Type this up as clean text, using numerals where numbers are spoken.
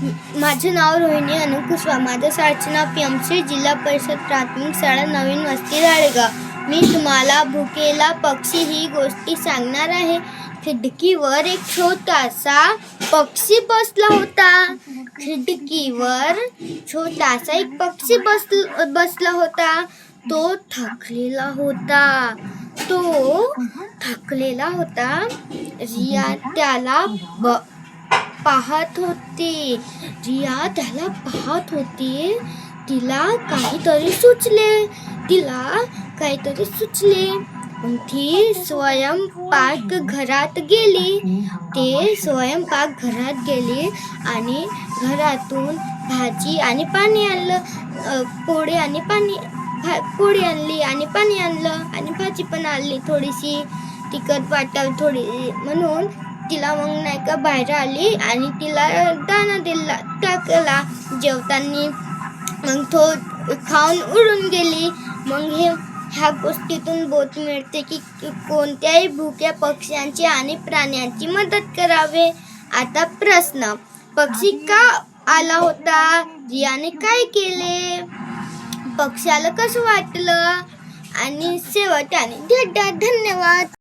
माझं नाव रोहिणी अनुकुशवा. माझं शाळेचं नाव पी.एम.सी. जिल्हा परिषद प्राथमिक शाळा नवीन वस्ती राळेगाव. मी तुम्हाला भुकेला पक्षी ही गोष्टी सांगणार आहे. खिडकीवर एक छोटासा पक्षी बसला होता. खिडकीवर छोटासा एक पक्षी बसला होता. तो थकलेला होता. रिया त्याला पाहत होती. तिला काहीतरी सुचले. मग ती स्वयंपाकघरात गेली आणि घरातून भाजी आणि पाणी आणलं. पोळी आणली आणि पाणी आणलं आणि भाजी पण आणली. थोडीशी तिखट वाटावी थोडी म्हणून तिला मग नाही का बाहेर आली आणि तिला दाणा टाकला जेवताना. मग तो खाऊन उडून गेली. मग ह्या गोष्टीतून बोध मिळते की कोणत्याही भुक्या पक्ष्यांची आणि प्राण्यांची मदत करावे. आता प्रश्न, पक्षी का आला होता? रियाने काय केले? पक्ष्याला कसं वाटलं? आणि शेवटाने धन्यवाद.